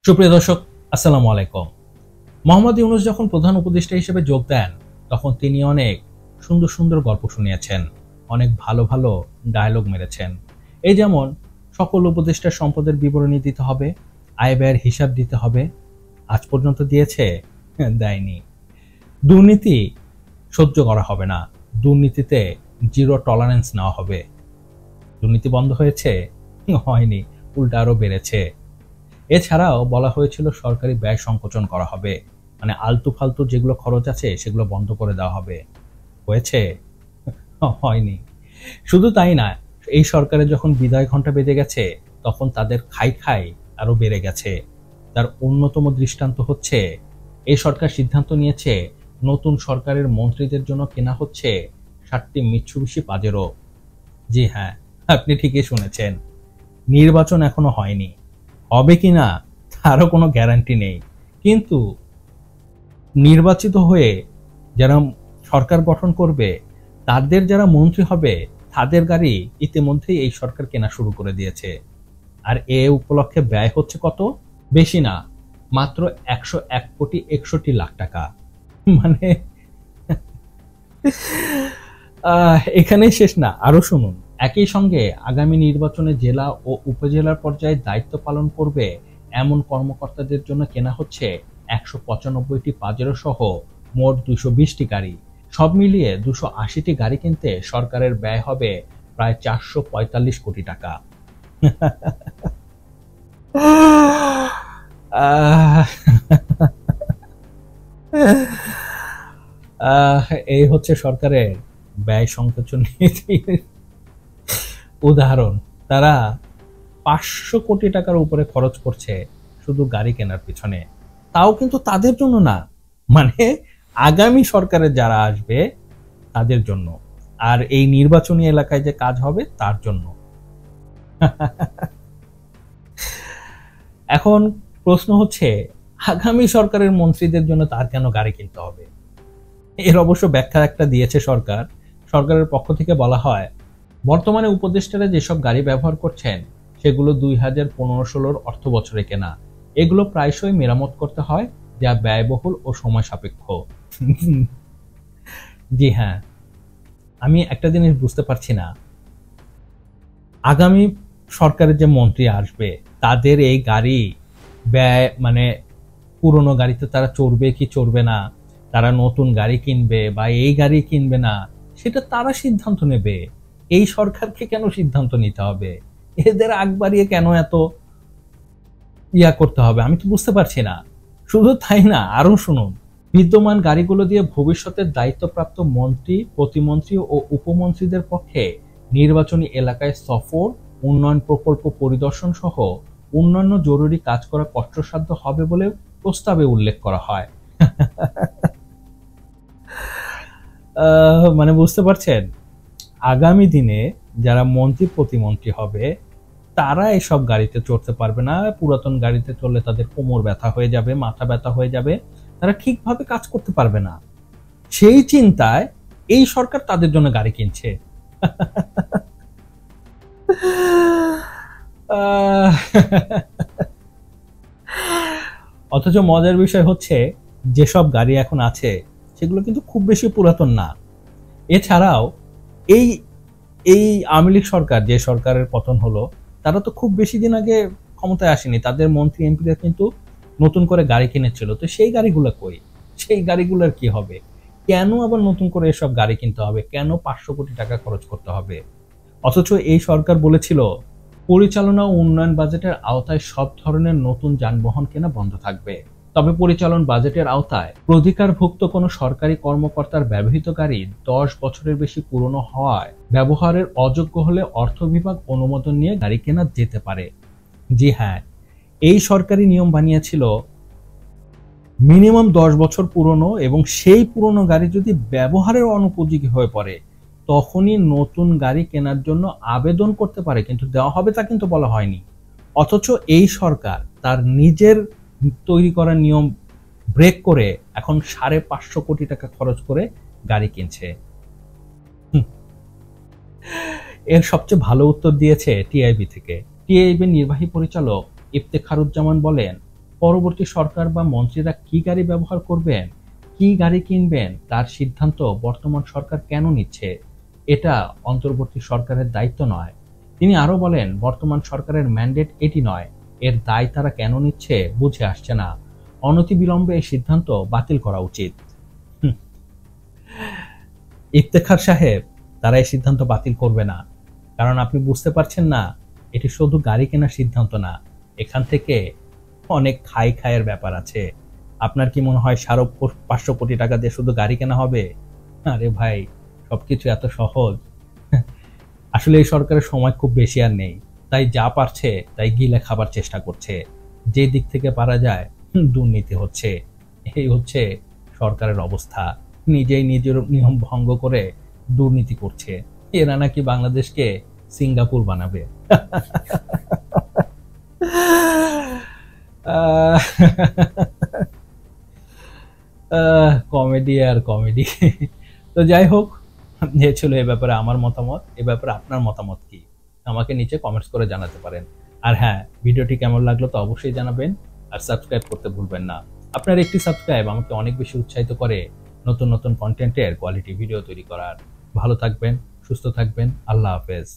সুপ্রিয় দর্শক, আসসালামু আলাইকুম। মোহাম্মদ ইউনূস যখন প্রধান উপদেষ্টা হিসেবে যোগ দেন, তখন তিনি অনেক সুন্দর সুন্দর গল্প শুনিয়েছেন, অনেক ভালো ভালো ডায়লগ মেরেছেন। এই যেমন সকল উপদেষ্টার সম্পদের বিবরণী দিতে হবে, আয় ব্যয়ের হিসাব দিতে হবে। আজ পর্যন্ত দিয়েছে? দেয়নি। দুর্নীতি সহ্য করা হবে না, দুর্নীতিতে জিরো টলারেন্স নেওয়া হবে। দুর্নীতি বন্ধ হয়েছে? হয়নি, উল্টা আরো বেড়েছে। এছাড়াও বলা হয়েছিল সরকারি ব্যয় সংকোচন করা হবে, মানে আলতু ফালতু যেগুলো খরচ আছে সেগুলো বন্ধ করে দেওয়া হবে। হয়েছে? হয়নি। শুধু তাই না, এই সরকারের যখন বিদায় ঘণ্টা বেজে গেছে, তখন তাদের খাই খাই আরো বেড়ে গেছে। তার অন্যতম দৃষ্টান্ত হচ্ছে, এই সরকার সিদ্ধান্ত নিয়েছে নতুন সরকারের মন্ত্রীদের জন্য কেনা হচ্ছে 7টি মিৎসুবিশি পাজেরো। জি হ্যাঁ, আপনি ঠিকই শুনেছেন। নির্বাচন এখনো হয়নি, হবে কিনা তারও কোনো গ্যারান্টি নেই, কিন্তু নির্বাচিত হয়ে যারা সরকার গঠন করবে, তাদের যারা মন্ত্রী হবে, তাদের গাড়ি ইতিমধ্যেই এই সরকার কেনা শুরু করে দিয়েছে। আর এ উপলক্ষে ব্যয় হচ্ছে কত? বেশি না, মাত্র 101,61,00,000 টাকা। মানে এখানেই শেষ না, আরো শুনুন। একই সঙ্গে আগামী নির্বাচনে জেলা ও উপজেলার পর্যায়ে দায়িত্ব পালন করবে এমন কর্মকর্তাদের জন্য কেনা হচ্ছে 195টি পাজেরো সহ মোট 220টি গাড়ি। সব মিলিয়ে 280টি গাড়ি কিনতে সরকারের ব্যয় হবে প্রায় 445 কোটি টাকা। এই হচ্ছে সরকারের ব্যয় সংকোচন নীতির উদাহরণ। তারা 500 কোটি টাকার উপরে খরচ করছে শুধু গাড়ি কেনার পিছনে, তাও কিন্তু তাদের জন্য না, মানে আগামী সরকারের যারা আসবে তাদের জন্য, আর এই নির্বাচনী এলাকায় যে কাজ হবে তার জন্য। এখন প্রশ্ন হচ্ছে, আগামী সরকারের মন্ত্রীদের জন্য তার কেন গাড়ি কিনতে হবে? এর অবশ্য ব্যাখ্যা একটা দিয়েছে সরকার। সরকারের পক্ষ থেকে বলা হয়, বর্তমানে উপদেষ্টারা যেসব গাড়ি ব্যবহার করছেন সেগুলো 2015-16 অর্থ বছরে কেনা। এগুলো প্রায়শই মেরামত করতে হয়, যা ব্যয়বহুল ও সময় সাপেক্ষ। জি হ্যাঁ, আমি একটা জিনিস বুঝতে পারছি না, আগামী সরকারের যে মন্ত্রী আসবে তাদের এই গাড়ি ব্যয়, মানে পুরনো গাড়িতে তারা চড়বে কি চড়বে না, তারা নতুন গাড়ি কিনবে বা এই গাড়ি কিনবে না, সেটা তারা সিদ্ধান্ত নেবে। এই সরকারকে কেন সিদ্ধান্ত নিতে হবে? এদের আগ বাড়িয়ে কেন এত করতে হবে? আমি তো বুঝতে পারছি না। শুধু তাই না, আরো শুনুন। বিদ্যমান গাড়িগুলো দিয়ে ভবিষ্যতের দায়িত্বপ্রাপ্ত মন্ত্রী, প্রতিমন্ত্রী ও উপমন্ত্রীদের পক্ষে নির্বাচনী এলাকায় সফর, উন্নয়ন প্রকল্প পরিদর্শন সহ অন্যান্য জরুরি কাজ করা কষ্টসাধ্য হবে বলে প্রস্তাবে উল্লেখ করা হয়। মানে বুঝতে পারছেন, আগামী দিনে যারা মন্ত্রী প্রতিমন্ত্রী হবে তারা এসব গাড়িতে চড়তে পারবে না। পুরাতন গাড়িতে চললে তাদের কোমর ব্যথা হয়ে যাবে, মাথা ব্যথা হয়ে যাবে, তারা ঠিকভাবে কাজ করতে পারবে না। সেই চিন্তায় এই সরকার তাদের জন্য গাড়ি কিনছে। অথচ মজার বিষয় হচ্ছে, যেসব গাড়ি এখন আছে সেগুলো কিন্তু খুব বেশি পুরাতন না। এছাড়াও এই এই আওয়ামী লীগ সরকার, যে সরকারের পতন হলো, তারা তো খুব বেশি দিন আগে ক্ষমতায় আসেনি, তাদের মন্ত্রী এমপিরা কিন্তু নতুন করে গাড়ি কিনেছিল। তো সেই গাড়িগুলো কই? সেই গাড়িগুলোর কি হবে? কেন আবার নতুন করে এসব গাড়ি কিনতে হবে? কেন 500 কোটি টাকা খরচ করতে হবে? অথচ এই সরকার বলেছিল পরিচালনা ও উন্নয়ন বাজেটের আওতায় সব ধরনের নতুন যানবাহন কেনা বন্ধ থাকবে। তবে পরিচালন বাজেটের আওতায় অধিকারভুক্ত কোনো সরকারি কর্মকর্তার ব্যবহৃত গাড়ি 10 বছরের বেশি পুরনো হওয়ায় ব্যবহারের অযোগ্য হলে অর্থ বিভাগ অনুমোদন নিয়ে গাড়ি কেনা যেতে পারে। জি হ্যাঁ, এই সরকারি নিয়ম বানিয়েছিল মিনিমাম 10 বছর পুরনো, এবং সেই পুরনো গাড়ি যদি ব্যবহারের অনুপযোগী হয়ে পড়ে তখনই নতুন গাড়ি কেনার জন্য আবেদন করতে পারে, কিন্তু দেওয়া হবে তা কিন্তু বলা হয়নি। অথচ এই সরকার তার নিজের তৈরি করা নিয়ম ব্রেক করে এখন 550 কোটি টাকা খরচ করে গাড়ি কিনছে। এর সবচেয়ে ভালো উত্তর দিয়েছে টিআইবি থেকে। টিআইবির নির্বাহী পরিচালক ইফতেখারুজ্জামান বলেন, পরবর্তী সরকার বা মন্ত্রীরা কি গাড়ি ব্যবহার করবেন, কি গাড়ি কিনবেন, তার সিদ্ধান্ত বর্তমান সরকার কেন নিচ্ছে? এটা অন্তর্বর্তী সরকারের দায়িত্ব নয়। তিনি আরো বলেন, বর্তমান সরকারের ম্যান্ডেট এটি নয়, এর দায় তারা কেন নিচ্ছে বুঝে আসছে না। অনতিবিলম্বে এই সিদ্ধান্ত বাতিল করা উচিত। ইফতেখার সাহেব, তারা এই সিদ্ধান্ত বাতিল করবে না, কারণ আপনি বুঝতে পারছেন না, এটি শুধু গাড়ি কেনার সিদ্ধান্ত না, এখান থেকে অনেক খায়ের ব্যাপার আছে। আপনার কি মনে হয় 500 কোটি টাকা দিয়ে শুধু গাড়ি কেনা হবে? আরে ভাই, সবকিছু এত সহজ? আসলে এই সরকারের সময় খুব বেশি আর নেই, তাই যা পারছে তাই গিলে খাবার চেষ্টা করছে। যে দিক থেকে পারা যায় দুর্নীতি হচ্ছে। এই হচ্ছে সরকারের অবস্থা। নিজেই নিজের নিয়ম ভঙ্গ করে দুর্নীতি করছে। এরা নাকি বাংলাদেশকে সিঙ্গাপুর বানাবে। কমেডি আর কমেডি। তো যাই হোক, যে ছিল এ ব্যাপারে আমার মতামত। এ ব্যাপারে আপনার মতামত কি আমাকে নিচে কমেন্টস করে জানাতে পারেন। আর হ্যাঁ, ভিডিওটি কেমন লাগলো তো অবশ্যই জানাবেন, আর সাবস্ক্রাইব করতে ভুলবেন না। আপনার একটি সাবস্ক্রাইব আমাকে অনেক বেশি উৎসাহিত করে নতুন নতুন কন্টেন্টের কোয়ালিটি ভিডিও তৈরি করার। ভালো থাকবেন, সুস্থ থাকবেন। আল্লাহ হাফেজ।